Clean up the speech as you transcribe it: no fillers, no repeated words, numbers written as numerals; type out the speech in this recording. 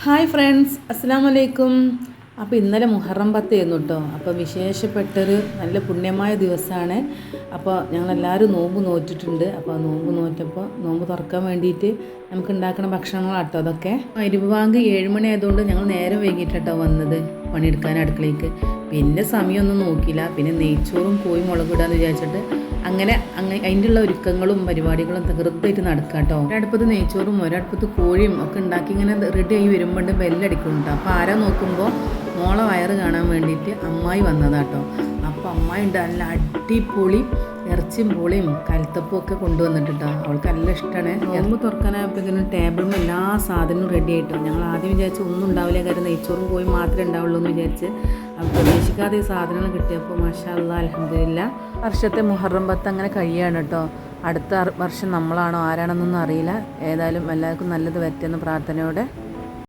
Hi friends, അസ്സലാമു അലൈക്കും. അപ്പോൾ ഇന്നലെ മുഹറം 10 ആയിരുന്നു കേട്ടോ. അപ്പോൾ വിശേഷപ്പെട്ടൊരു നല്ല പുണ്യമായ ദിവസമാണ്. അപ്പോൾ ഞങ്ങളെല്ലാവരും നോമ്പ് നോറ്റിട്ടുണ്ട്. അപ്പോൾ നോമ്പ് നോറ്റപ്പോൾ നോമ്പ് തുറക്കാൻ വേണ്ടിയിട്ട് നമുക്ക് ഉണ്ടാക്കുന്ന ഭക്ഷണങ്ങളാട്ടോ അതൊക്കെ. ഇരുപതാങ്ക് 7 മണി ആയതുകൊണ്ട് ഞങ്ങൾ നേരം വൈകിട്ടാട്ടോ വന്നത് പണിയെടുക്കാൻ അടുക്കളയ്ക്ക്. പിന്നെ സമയമൊന്നും നോക്കിയില്ല. പിന്നെ നെയ്ച്ചോറും കോഴി മുളക് ഇടാന്ന് വിചാരിച്ചിട്ട് അങ്ങനെ അതിൻ്റെ ഉള്ള ഒരുക്കങ്ങളും പരിപാടികളും തകൃത്തായിട്ട് നടക്കുക കേട്ടോ. ഒരടുപ്പത്ത് നെയ്ച്ചോറും ഒരടുപ്പത്ത് കോഴിയും ഒക്കെ ഉണ്ടാക്കി ഇങ്ങനെ റെഡി ആയി വരുമ്പോണ്ട് ബെല്ലടിക്കുന്നുണ്ട്. അപ്പോൾ ആരാ നോക്കുമ്പോൾ മോളെ വയറ് കാണാൻ വേണ്ടിയിട്ട് അമ്മായി വന്നതാട്ടോ. അപ്പോൾ അമ്മായി ഉണ്ട് നല്ല അടിപൊളി ഇറച്ചിയും പൊളിയും കലത്തപ്പും ഒക്കെ കൊണ്ടുവന്നിട്ടുണ്ടോ. അവൾക്ക് നല്ല ഇഷ്ടമാണ്. നോമ്പ് തുറക്കാനായപ്പോഴത്തേനും ടേബിളിൽ എല്ലാ സാധനവും റെഡി ആയിട്ടോ. ഞങ്ങൾ ആദ്യം വിചാരിച്ച് ഒന്നും ഉണ്ടാവില്ല, കാര്യം നെയ്ച്ചോറും കോഴി മാത്രമേ ഉണ്ടാവുള്ളൂ എന്ന് വിചാരിച്ച് പ്രതീക്ഷിക്കാതെ ഈ സാധനങ്ങൾ കിട്ടിയപ്പോൾ മാഷാ അല്ലാഹ് അൽഹംദുലില്ലാ. വർഷത്തെ മുഹറം 10 അങ്ങനെ കഴിയാണ് കേട്ടോ. അടുത്ത വർഷം നമ്മളാണോ ആരാണെന്നൊന്നും അറിയില്ല. ഏതായാലും എല്ലാവർക്കും നല്ലത് വരട്ടെന്ന് പ്രാർത്ഥനയോടെ